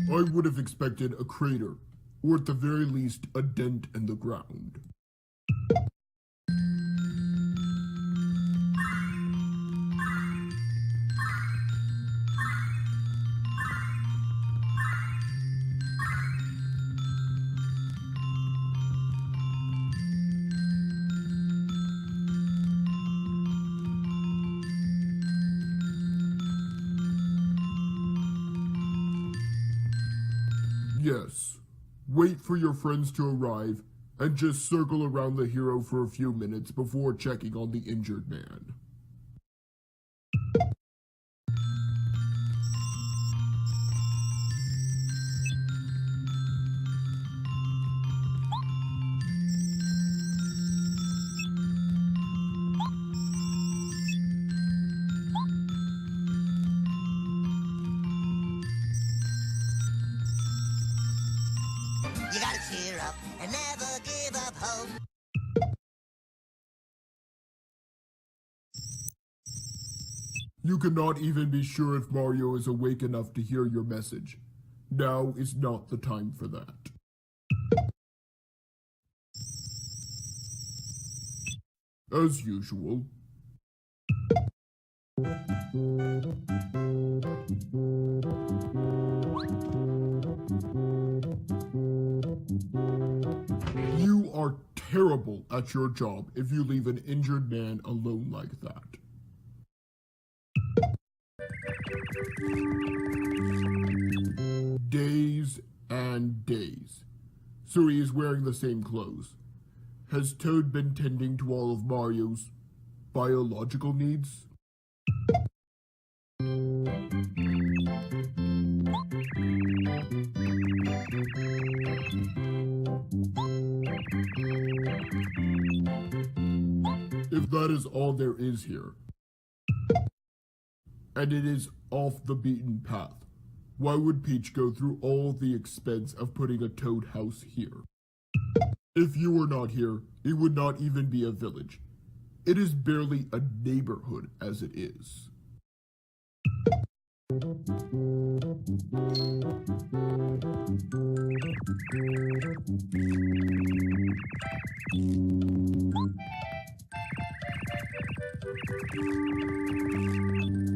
I would have expected a crater, or at the very least a dent in the ground. Yes. Wait for your friends to arrive, and just circle around the hero for a few minutes before checking on the injured man. You gotta cheer up and never give up hope. You cannot even be sure if Mario is awake enough to hear your message. Now is not the time for that. As usual. You are terrible at your job if you leave an injured man alone like that. Days and days. So he is wearing the same clothes. Has Toad been tending to all of Mario's biological needs? If that is all there is here, and it is off the beaten path, why would Peach go through all the expense of putting a Toad house here? If you were not here, it would not even be a village. It is barely a neighborhood as it is.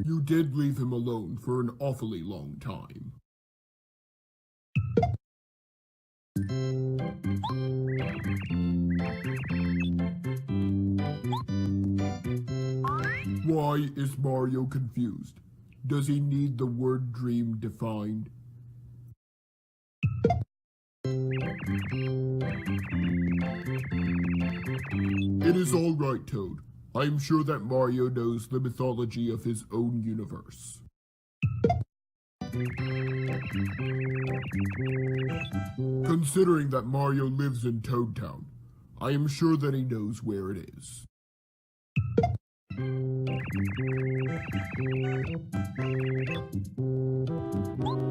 You did leave him alone for an awfully long time. Why is Mario confused? Does he need the word dream defined? It is all right, Toad. I am sure that Mario knows the mythology of his own universe. Considering that Mario lives in Toad Town, I am sure that he knows where it is.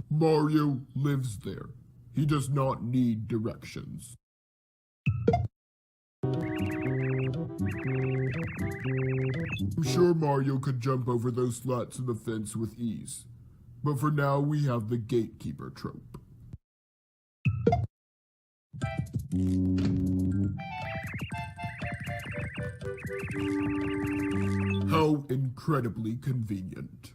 Mario lives there. He does not need directions. I'm sure Mario could jump over those slats in the fence with ease. But for now, we have the gatekeeper trope. How incredibly convenient.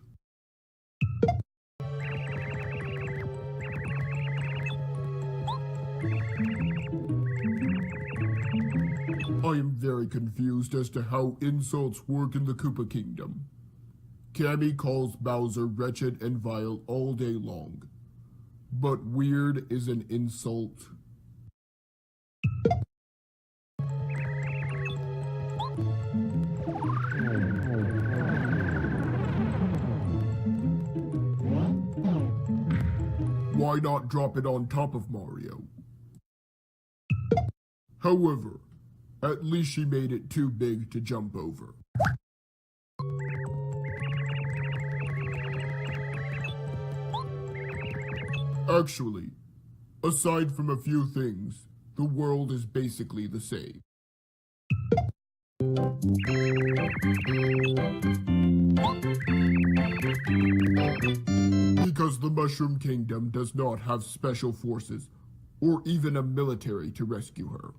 I am very confused as to how insults work in the Koopa Kingdom. Cammy calls Bowser wretched and vile all day long. But weird is an insult. Why not drop it on top of Mario? However, at least she made it too big to jump over. Actually, aside from a few things, the world is basically the same. Because the Mushroom Kingdom does not have special forces or even a military to rescue her.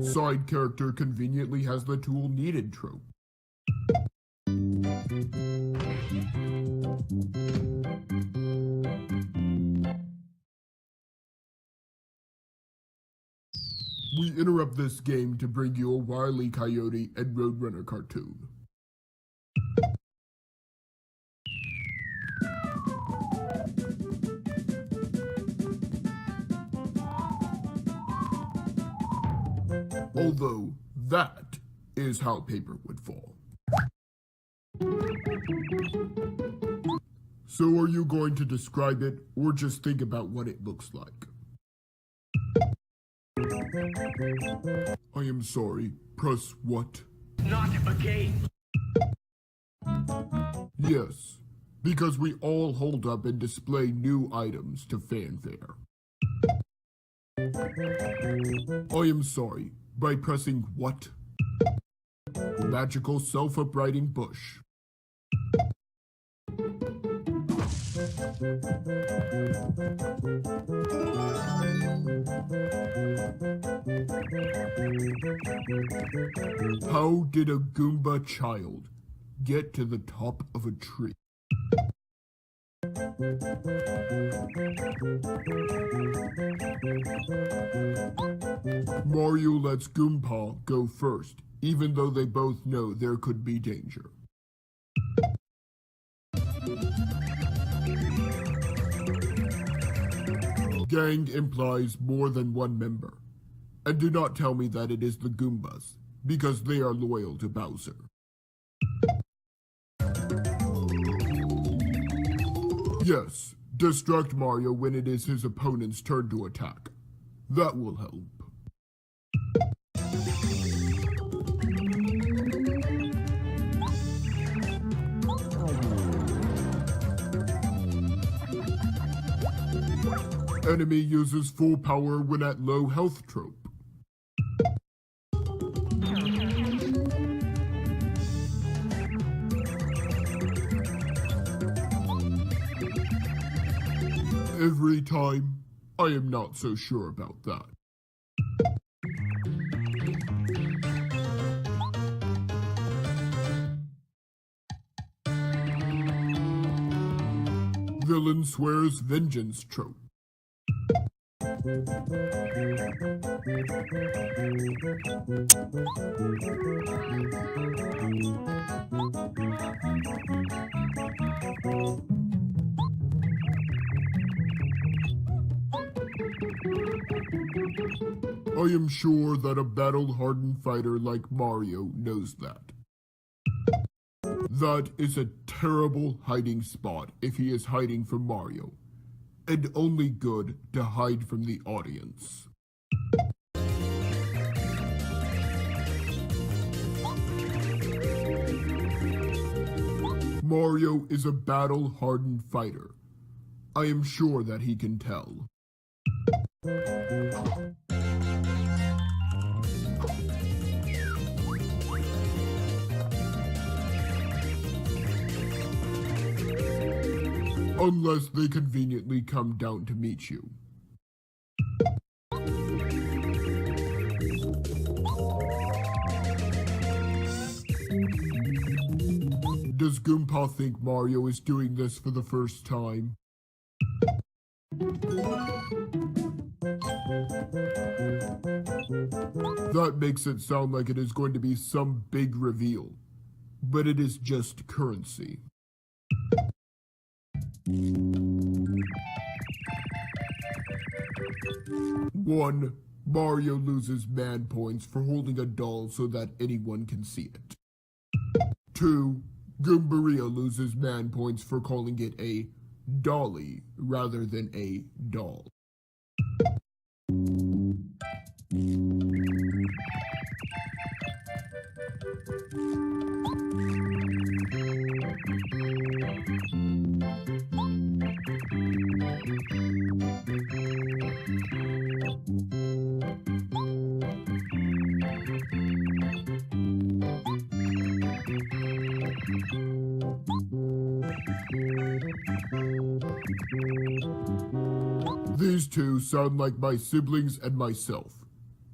Side character conveniently has the tool needed trope. We interrupt this game to bring you a Wile E. Coyote and Roadrunner cartoon. Although, that is how paper would fall. So are you going to describe it, or just think about what it looks like? I am sorry, press what? Not again. Yes, because we all hold up and display new items to fanfare. I am sorry, by pressing what? Magical self-uprighting bush. How did a Goomba child get to the top of a tree? Mario lets Goomba go first, even though they both know there could be danger. Gang implies more than one member. And do not tell me that it is the Goombas, because they are loyal to Bowser. Yes, distract Mario when it is his opponent's turn to attack. That will help. Enemy uses full power when at low health trope. Every time, I am not so sure about that. Villain swears vengeance trope. I am sure that a battle-hardened fighter like Mario knows that. That is a terrible hiding spot if he is hiding from Mario, and only good to hide from the audience. Mario is a battle-hardened fighter. I am sure that he can tell. Unless they conveniently come down to meet you. Does Goomba think Mario is doing this for the first time? That makes it sound like it is going to be some big reveal, but it is just currency. 1. Mario loses man points for holding a doll so that anyone can see it. 2. Goombario loses man points for calling it a dolly rather than a doll. These two sound like my siblings and myself.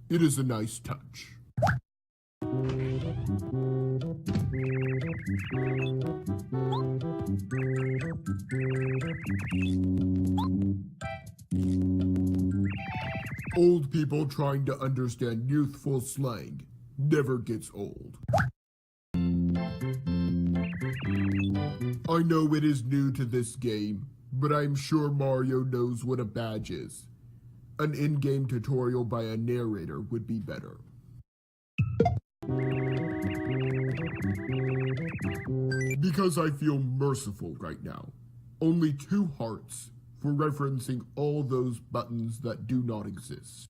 It is a nice touch. Old people trying to understand youthful slang never gets old. I know it is new to this game, but I'm sure Mario knows what a badge is. An in-game tutorial by a narrator would be better. Because I feel merciful right now. Only 2 hearts for referencing all those buttons that do not exist.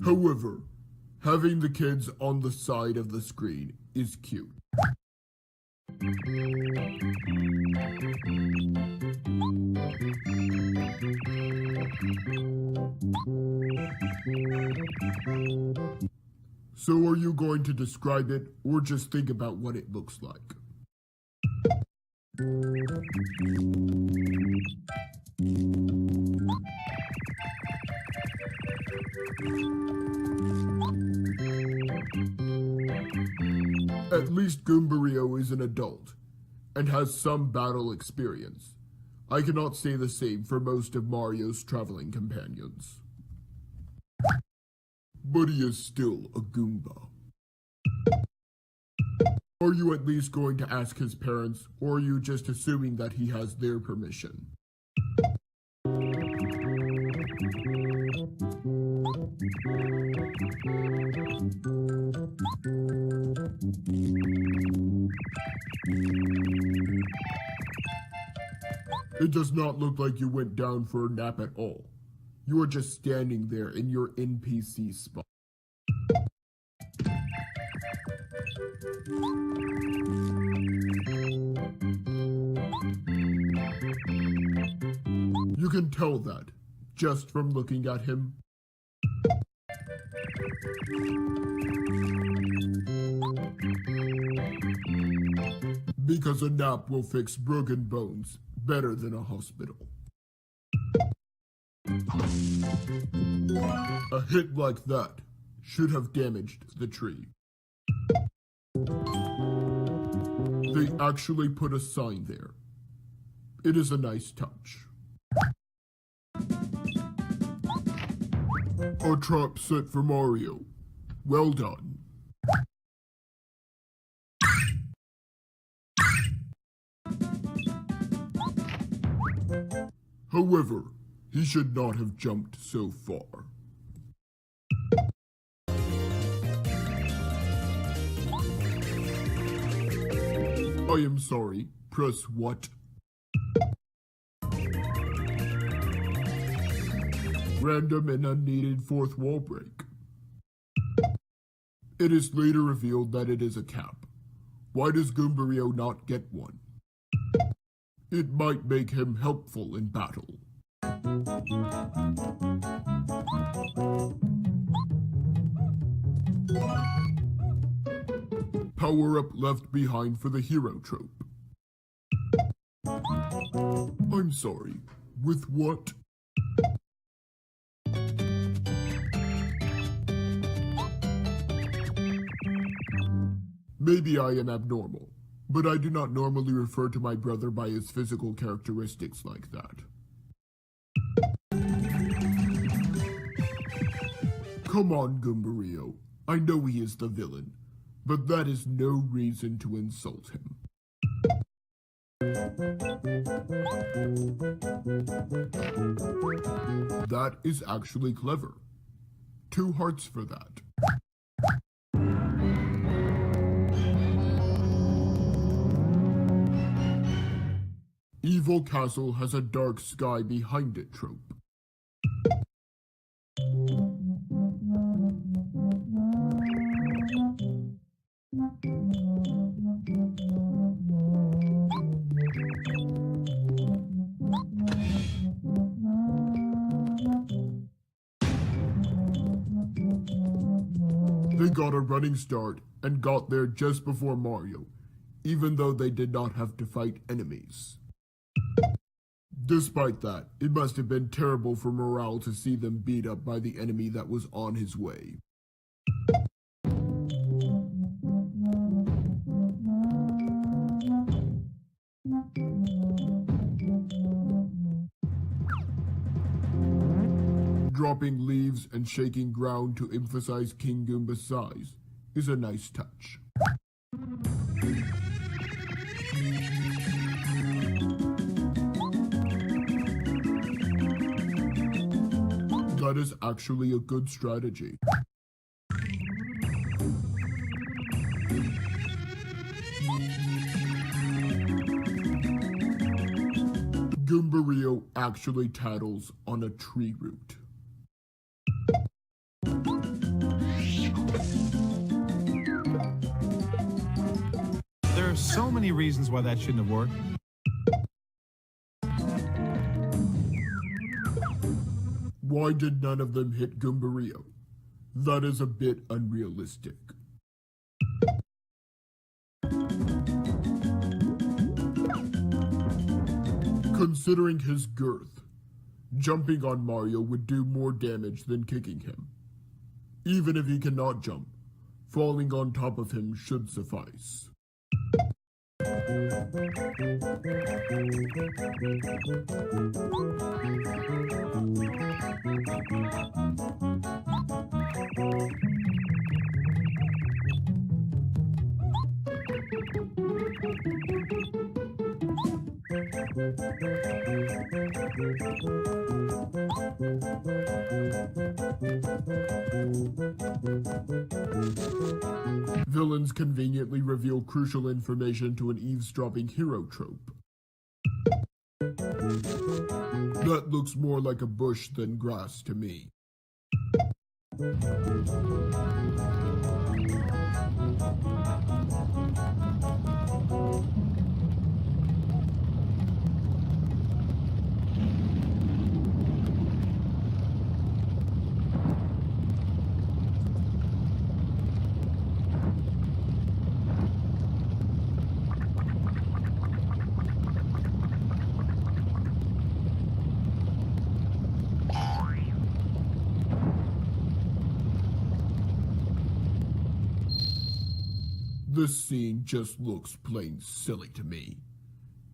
However, having the kids on the side of the screen is cute. So are you going to describe it or just think about what it looks like? At least Goombario is an adult and has some battle experience. I cannot say the same for most of Mario's traveling companions. But he is still a Goomba. Are you at least going to ask his parents, or are you just assuming that he has their permission? It does not look like you went down for a nap at all. You are just standing there in your NPC spot. You can tell that just from looking at him. Because a nap will fix broken bones better than a hospital. A hit like that should have damaged the tree. They actually put a sign there. It is a nice touch. A trap set for Mario. Well done. However, he should not have jumped so far. I am sorry. Press what? Random and unneeded fourth wall break. It is later revealed that it is a cap. Why does Goombario not get one? It might make him helpful in battle. Power-up left behind for the hero trope. I'm sorry, with what? Maybe I am abnormal, but I do not normally refer to my brother by his physical characteristics like that. Come on, Goombario. I know he is the villain, but that is no reason to insult him. That is actually clever. 2 hearts for that. Evil Castle has a dark sky behind it trope. They got a running start and got there just before Mario, even though they did not have to fight enemies. Despite that, it must have been terrible for morale to see them beat up by the enemy that was on his way. Dropping leaves and shaking ground to emphasize King Goomba's size is a nice touch. That is actually a good strategy. Goombario actually tattles on a tree root. There are so many reasons why that shouldn't have worked. Why did none of them hit Goombario? That is a bit unrealistic. Considering his girth, jumping on Mario would do more damage than kicking him. Even if he cannot jump, falling on top of him should suffice. Villains conveniently reveal crucial information to an eavesdropping hero trope. That looks more like a bush than grass to me. This scene just looks plain silly to me.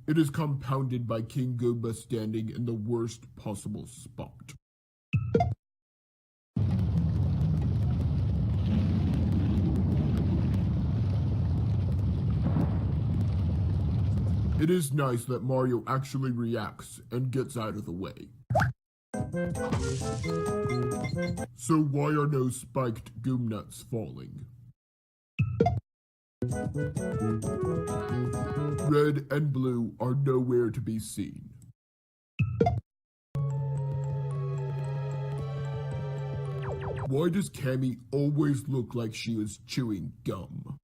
It is compounded by King Goomba standing in the worst possible spot. It is nice that Mario actually reacts and gets out of the way. So why are no spiked Goomnuts falling? Red and blue are nowhere to be seen. Why does Cammy always look like she is chewing gum?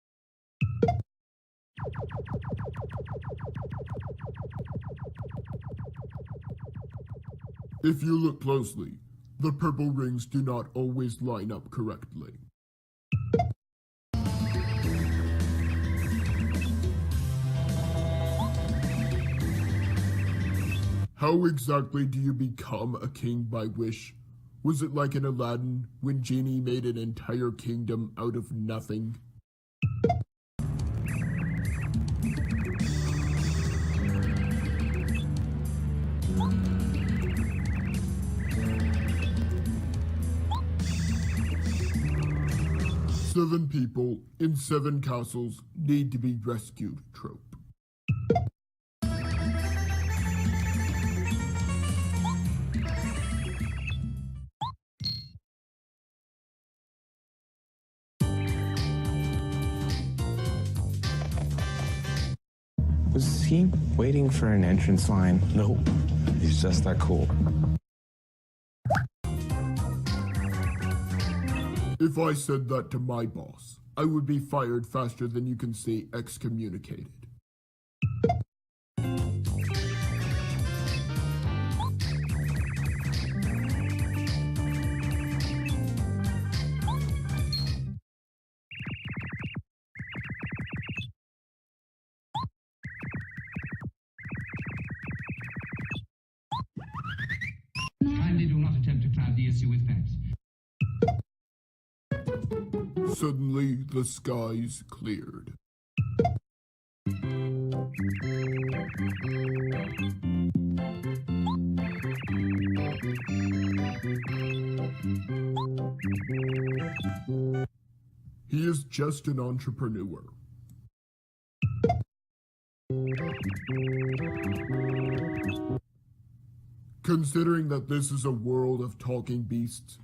If you look closely, the purple rings do not always line up correctly. How exactly do you become a king by wish? Was it like in Aladdin, when Genie made an entire kingdom out of nothing? Seven people in 7 castles need to be rescued, Trope. Was he waiting for an entrance line? Nope, he's just that cool. If I said that to my boss, I would be fired faster than you can say excommunicated. Kindly do not attempt to cloud the issue with facts. Suddenly, the skies cleared. He is just an entrepreneur. Considering that this is a world of talking beasts,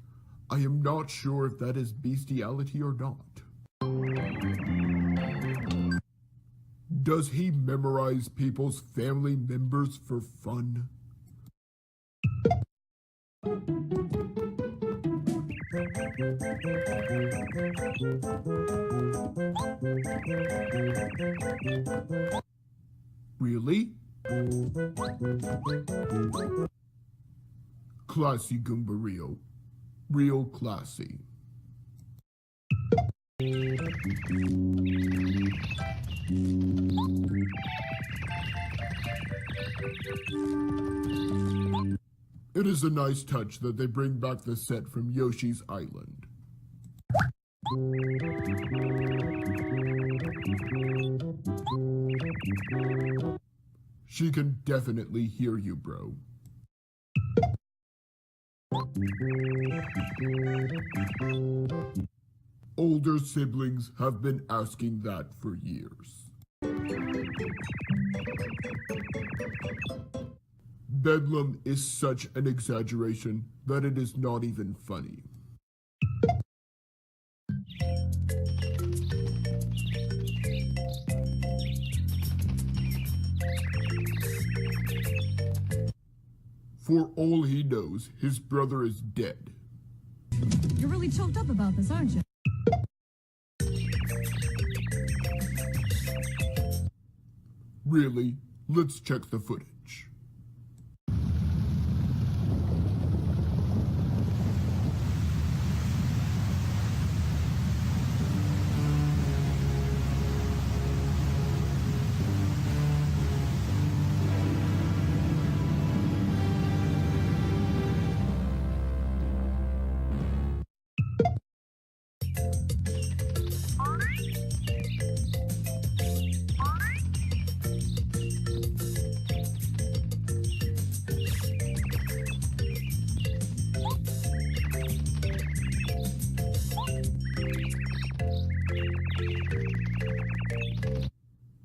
I am not sure if that is bestiality or not. Does he memorize people's family members for fun? Really? Classy Goombario. Real classy. It is a nice touch that they bring back the set from Yoshi's Island. She can definitely hear you, bro. Older siblings have been asking that for years. Bedlam is such an exaggeration that it is not even funny. For all he knows, his brother is dead. You're really choked up about this, aren't you? Really? Let's check the footage.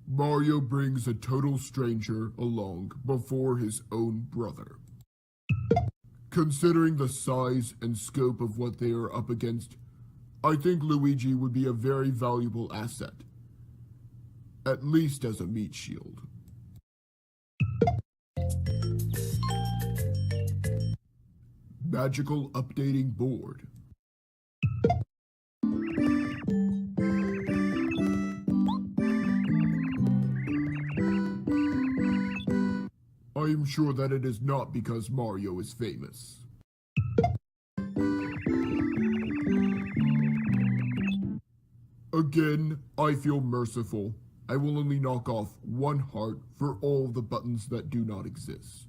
Mario brings a total stranger along before his own brother. Considering the size and scope of what they are up against, I think Luigi would be a very valuable asset. At least as a meat shield. Magical updating board. I am sure that it is not because Mario is famous. Again, I feel merciful. I will only knock off one heart for all the buttons that do not exist.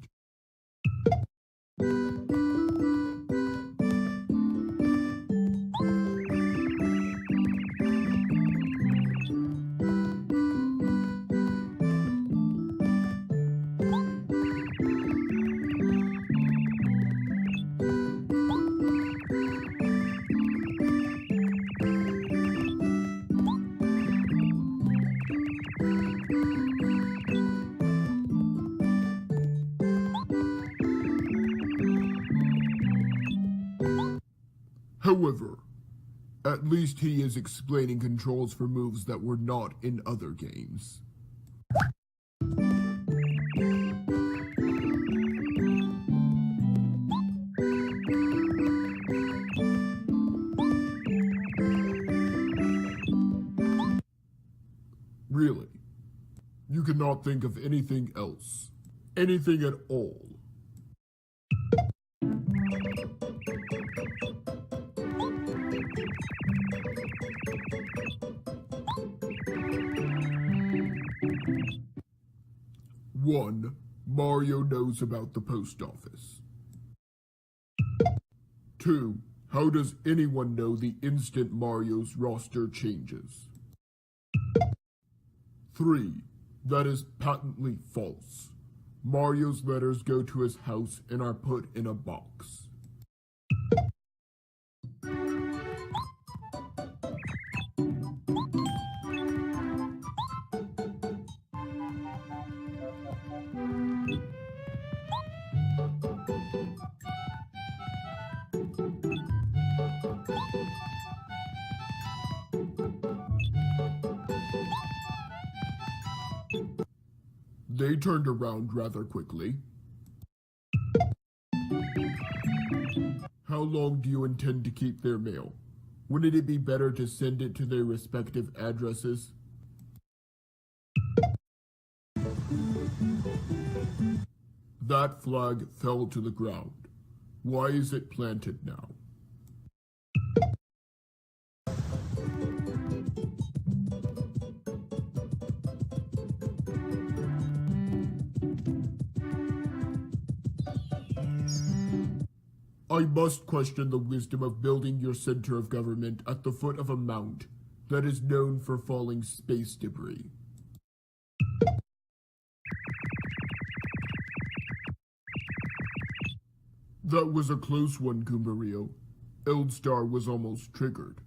However, at least he is explaining controls for moves that were not in other games. Really? You cannot think of anything else? Anything at all? One, Mario knows about the post office. 2. How does anyone know the instant Mario's roster changes? 3. That is patently false. Mario's letters go to his house and are put in a box. They turned around rather quickly. How long do you intend to keep their mail? Wouldn't it be better to send it to their respective addresses? That flag fell to the ground. Why is it planted now? I must question the wisdom of building your center of government at the foot of a mount that is known for falling space debris. That was a close one, Goombario. Eldstar was almost triggered.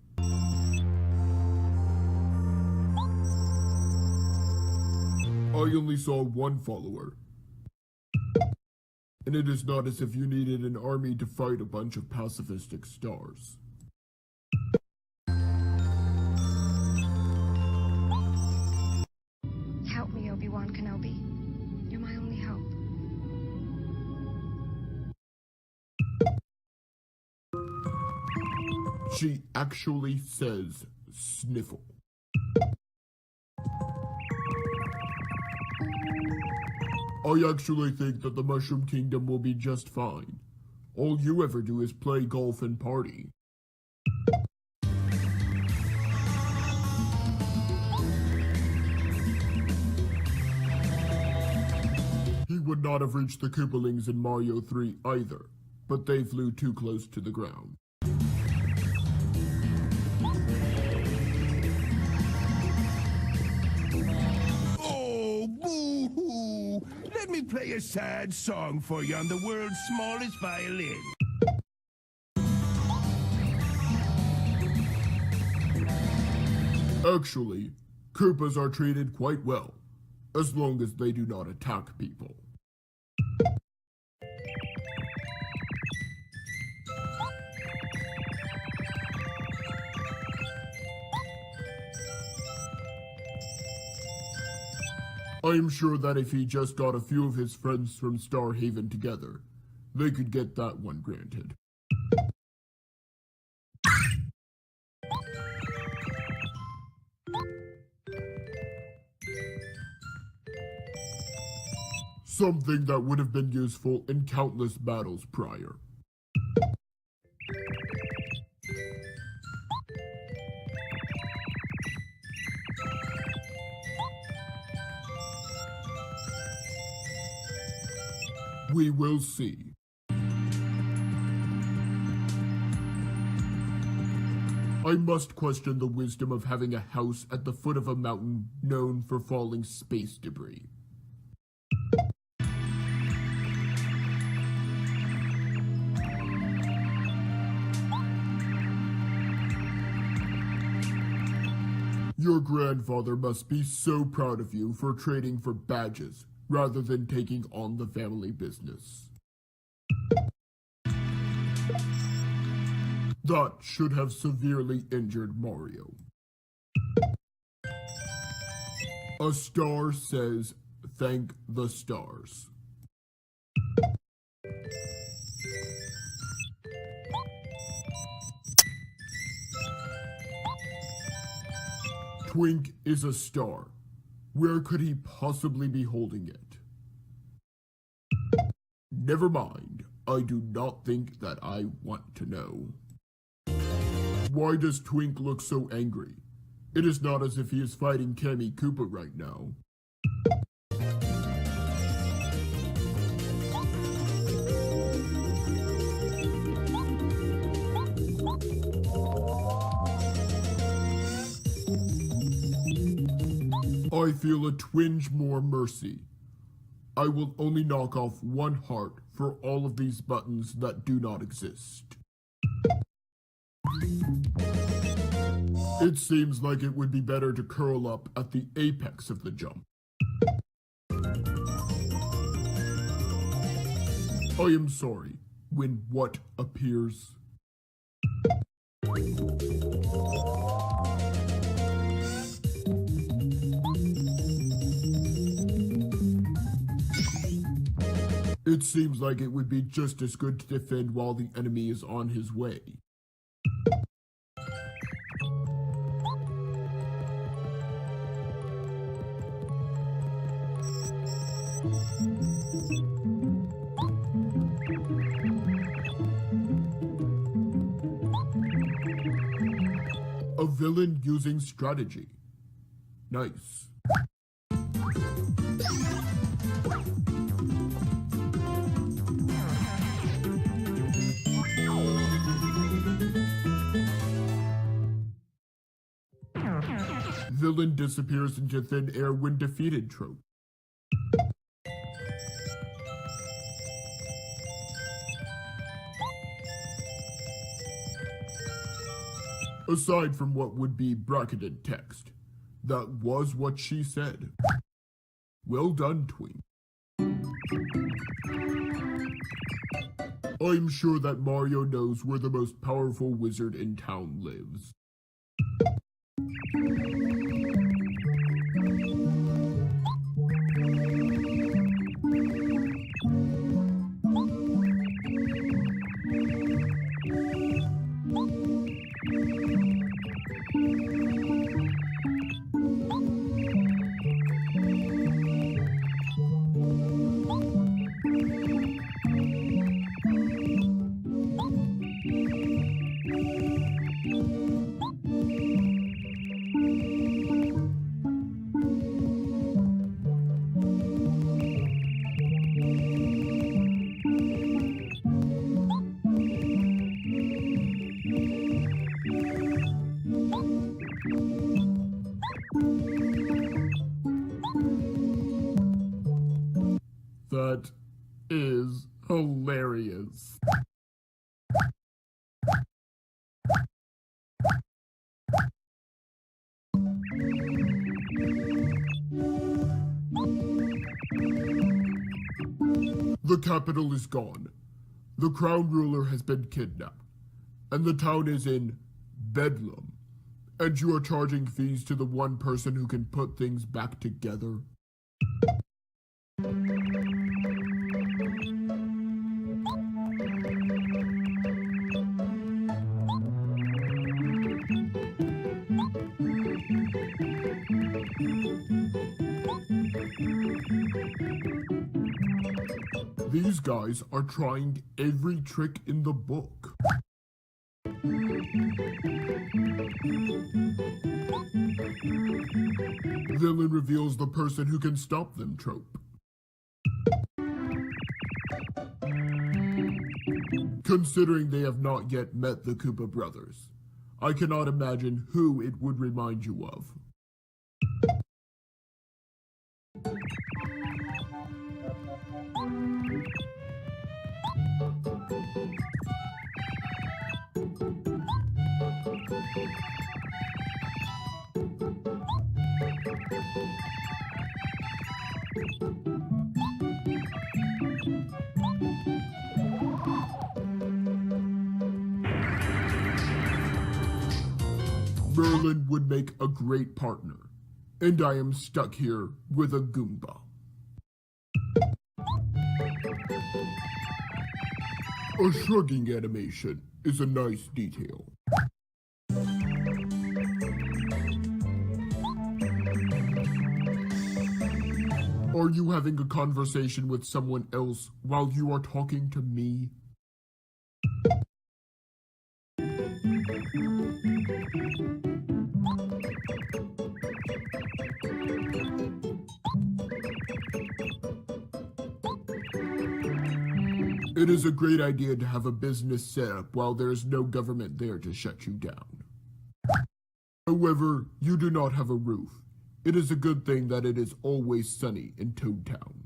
I only saw one follower. And it is not as if you needed an army to fight a bunch of pacifistic stars. Help me, Obi-Wan Kenobi. You're my only hope. She actually says sniffle. I actually think that the Mushroom Kingdom will be just fine. All you ever do is play golf and party. He would not have reached the Koopalings in Mario 3 either, but they flew too close to the ground. Oh, boo-hoo! Let me play a sad song for you on the world's smallest violin. Actually, Koopas are treated quite well, as long as they do not attack people. I am sure that if he just got a few of his friends from Star Haven together, they could get that one granted. Something that would have been useful in countless battles prior. We will see. I must question the wisdom of having a house at the foot of a mountain known for falling space debris. Your grandfather must be so proud of you for trading for badges rather than taking on the family business. That should have severely injured Mario. A star says, "Thank the stars." Twink is a star, Where could he possibly be holding it? Never mind. I do not think that I want to know. Why does Twink look so angry? It is not as if he is fighting Cammy Koopa right now. I feel a twinge more mercy. I will only knock off one heart for all of these buttons that do not exist. It seems like it would be better to curl up at the apex of the jump. I am sorry, when what appears? It seems like it would be just as good to defend while the enemy is on his way. A villain using strategy. Nice. Villain disappears into thin air when defeated trope. Aside from what would be bracketed text, that was what she said. Well done, Twink. I'm sure that Mario knows where the most powerful wizard in town lives. That is hilarious. The capital is gone. The crown ruler has been kidnapped, and the town is in bedlam. And you are charging fees to the one person who can put things back together? These guys are trying every trick in the book. Villain reveals the person who can stop them trope. Considering they have not yet met the Koopa brothers, I cannot imagine who it would remind you of. Merlin would make a great partner, and I am stuck here with a Goomba. A shrugging animation is a nice detail. Are you having a conversation with someone else while you are talking to me? It is a great idea to have a business set up while there is no government there to shut you down. However, you do not have a roof. It is a good thing that it is always sunny in Toad Town.